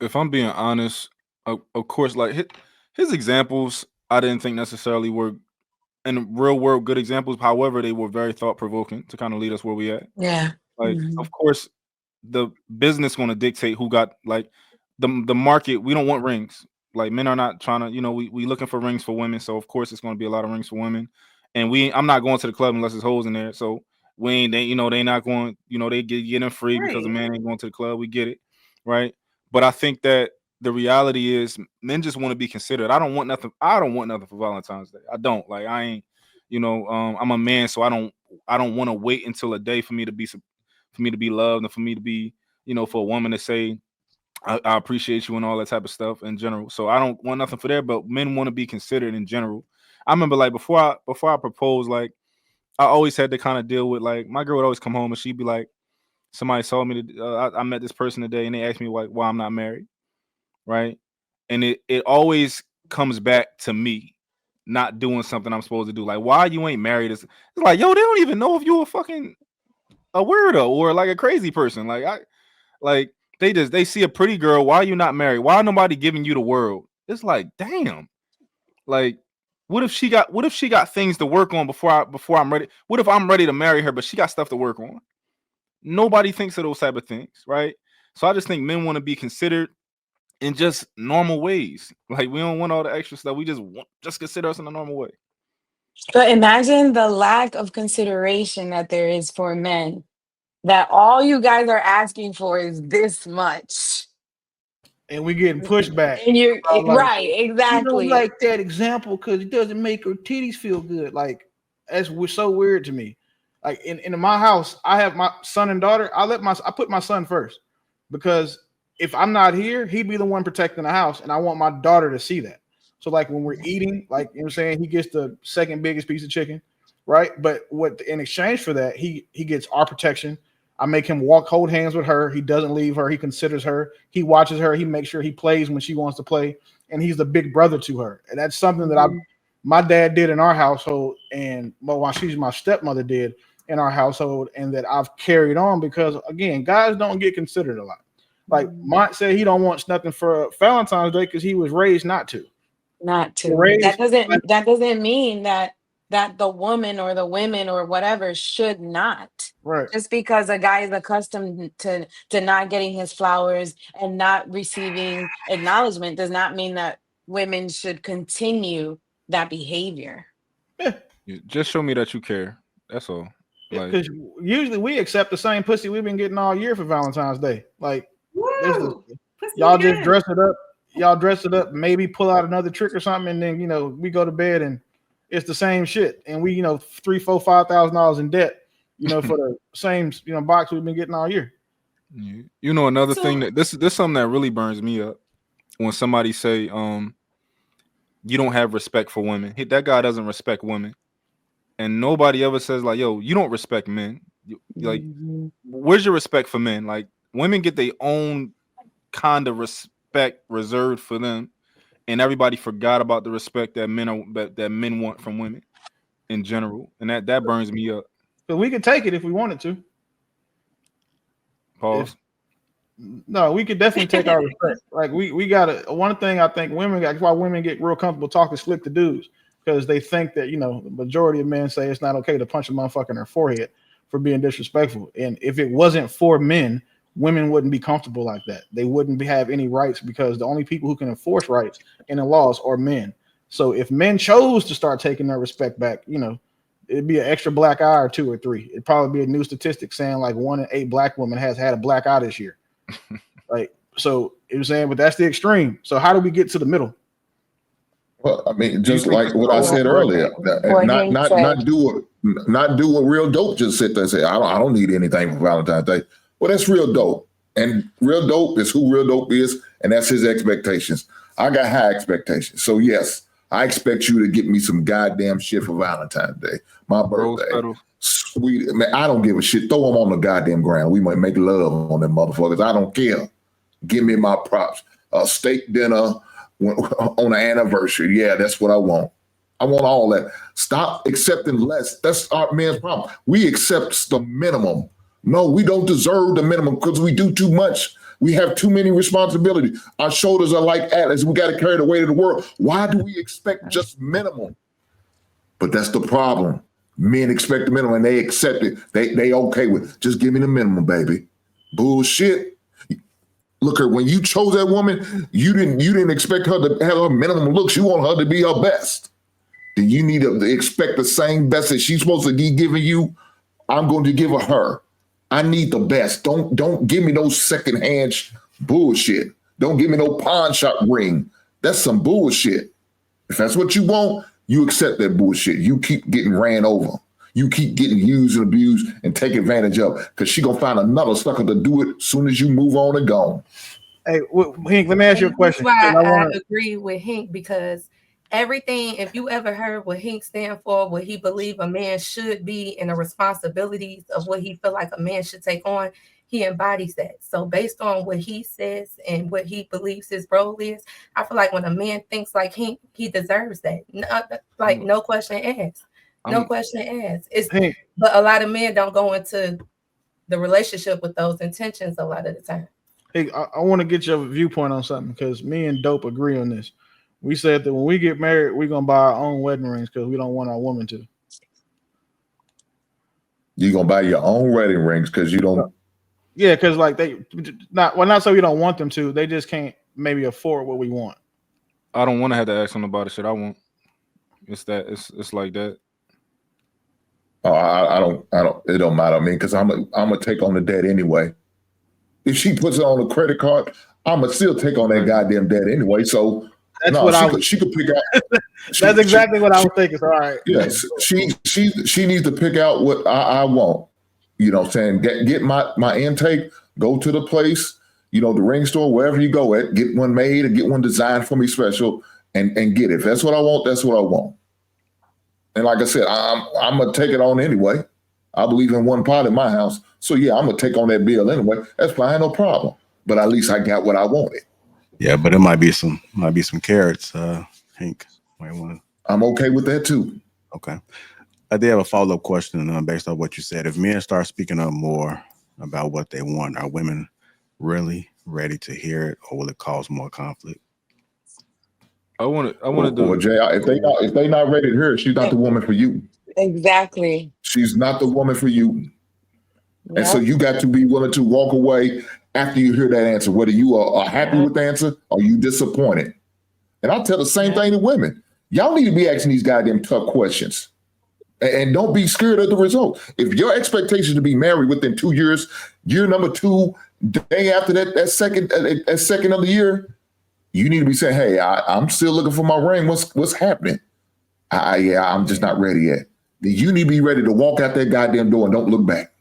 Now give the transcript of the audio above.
if I'm being honest, of course, like his examples, I didn't think necessarily were in real world good examples. However, they were very thought provoking to kind of lead us where we at. Yeah. Like, Mhm. of course, the business going to dictate who got like the market. We don't want rings. Like men are not trying to, we looking for rings for women. So of course it's going to be a lot of rings for women. And I'm not going to the club unless there's hoes in there. So we ain't they, they not going, they getting free because the Right. man ain't going to the club. We get it, right? But I think that the reality is men just want to be considered. I don't want nothing. I don't want nothing for Valentine's Day. I don't like. I ain't. I'm a man, so I don't. I don't want to wait until a day for me to be loved and for me to be, for a woman to say, I appreciate you and all that type of stuff in general. So I don't want nothing for that, but men want to be considered in general. I remember like before I proposed, like I always had to kind of deal with like my girl would always come home and she'd be like, somebody saw me, I met this person today and they asked me like why I'm not married, right? And it always comes back to me not doing something I'm supposed to do. Like why you ain't married? It's like yo, they don't even know if you a weirdo or like a crazy person. Like they see a pretty girl. Why are you not married? Why nobody giving you the world? It's like, damn. Like, what if she got things to work on before I'm ready? What if I'm ready to marry her, but she got stuff to work on? Nobody thinks of those type of things, right? So I just think men want to be considered in just normal ways. Like we don't want all the extra stuff. We just consider us in a normal way. But imagine the lack of consideration that there is for men, that all you guys are asking for is this much. And we getting pushback. And you're Like, right, she don't exactly. like that example because it doesn't make her titties feel good. Like that's so weird to me. Like in my house, I have my son and daughter. I put my son first because if I'm not here, he'd be the one protecting the house, and I want my daughter to see that. So like when we're eating, like you know what I'm saying, he gets the second biggest piece of chicken, right? But what in exchange for that, he gets our protection. I make him hold hands with her. He doesn't leave her. He considers her. He watches her. He makes sure he plays when she wants to play, and he's the big brother to her. And that's something that Mhm. my dad did in our household, and while she's my stepmother did in our household, and that I've carried on because again, guys don't get considered a lot. Like Mont said, he don't want nothing for Valentine's Day because he was raised not to. Not to. But Raised, that doesn't mean that the woman or the women or whatever should not. right? Just because a guy is accustomed to not getting his flowers and not receiving acknowledgement does not mean that women should continue that behavior. Yeah, Just show me that you care. That's all. Like because usually we accept the same pussy we've been getting all year for Valentine's Day. Like this is Woo! Pussy y'all just good. dress it up. Y'all dress it up, maybe pull out another trick or something, and then we go to bed and it's the same shit. And we $3, $4, $5,000 in debt, for the same box we've been getting all year. another thing So that this something that really burns me up when somebody say you don't have respect for women. That guy doesn't respect women, and nobody ever says like, yo, you don't respect men. Like, Mhm. where's your respect for men? Like, women get their own kind of respect reserved for them, and everybody forgot about the respect that men want from women in general, and that burns me up. But we could take it if we wanted to. If Pause. No, we could definitely take our respect. Like we got to one thing I think women got. That's why women get real comfortable talking slick to dudes because they think that the majority of men say it's not okay to punch a motherfucker in their forehead for being disrespectful. And if it wasn't for men, women wouldn't be comfortable like that. They wouldn't have any rights because the only people who can enforce rights in the laws are men. So if men chose to start taking their respect back, it'd be an extra black eye or two or three. It'd probably be a new statistic saying like 1 in 8 black women has had a black eye this year. Like, so you know saying, but that's the extreme. So how do we get to the middle? Well, I mean, Do you just think like this what I is said earlier, What not he not said. not do what real dope just sit there and say, I don't need anything for Valentine's Day. Well, that's real dope. And real dope is who real dope is, and that's his expectations. I got high expectations. So yes, I expect you to get me some goddamn shit for Valentine's Day, my rose birthday. petals? Sweet, man, I don't give a shit. Throw them on the goddamn ground. We might make love on them motherfuckers. I don't care. Give me my props. A steak dinner on an anniversary. Yeah, that's what I want. I want all that. Stop accepting less. That's our men's problem. We accept the minimum. No, we don't deserve the minimum because we do too much. We have too many responsibilities. Our shoulders are like Atlas. We got to carry the weight of the world. Why do we expect just minimum? But that's the problem. Men expect the minimum and they accept it. They okay with it. Just give me the minimum, baby. Bullshit. Look, when you chose that woman, you didn't expect her to have her minimum looks. You want her to be her best. Then you need to expect the same best that she's supposed to be giving you. I'm going to give her. I need the best. Don't give me no secondhand bullshit. Don't give me no pawn shop ring. That's some bullshit. If that's what you want, you accept that bullshit. You keep getting ran over. You keep getting used and abused and taken advantage of because she gonna find another sucker to do it as soon as you move on and gone. Hey, Hank, let me ask you a question. That's why I agree with Hank because everything, if you ever heard what Hank stand for, what he believe a man should be and the responsibilities of what he feel like a man should take on, he embodies that. So based on what he says and what he believes his role is, I feel like when a man thinks like Hank, he deserves that. No question asked. No question asked. But a lot of men don't go into the relationship with those intentions a lot of the time. Hey, I want to get your viewpoint on something because me and Dope agree on this. We said that when we get married, we're going to buy our own wedding rings because we don't want our woman to. You're going to buy your own wedding rings because you don't. Yeah, because like not so we don't want them to. They just can't maybe afford what we want. I don't want to have to ask them about the shit I want. It's like that. Oh, I don't. It don't matter. I mean, because I'm gonna take on the debt anyway. If she puts it on a credit card, I'm gonna still take on that goddamn debt anyway. So she could pick out. That's exactly what I was thinking. So, all right. Yes, she needs to pick out what I want. You know what I'm saying? Get my intake, go to the place, the ring store, wherever you go at, get one made and get one designed for me special and get it. If that's what I want, that's what I want. And like I said, I'm going to take it on anyway. I believe in one pot in my house. So yeah, I'm going to take on that bill anyway. That's fine, no problem. But at least I got what I wanted. Yeah, but it might be some carrots, Hank. I'm okay with that too. Okay. I did have a follow-up question based on what you said. If men start speaking up more about what they want, are women really ready to hear it, or will it cause more conflict? I want to do. Well, Jay, if they not ready to hear it, she's not the woman for you. Exactly. She's not the woman for you. Yep. And so you got to be willing to walk away after you hear that answer, whether you are happy with the answer or you disappointed. And I tell the same thing to women. Y'all need to be asking these goddamn tough questions. And don't be scared of the result. If your expectation to be married within 2 years, year number 2, day after that second of the year, you need to be saying, "Hey, I'm still looking for my ring. What's happening? I'm just not ready yet." You need to be ready to walk out that goddamn door and don't look back.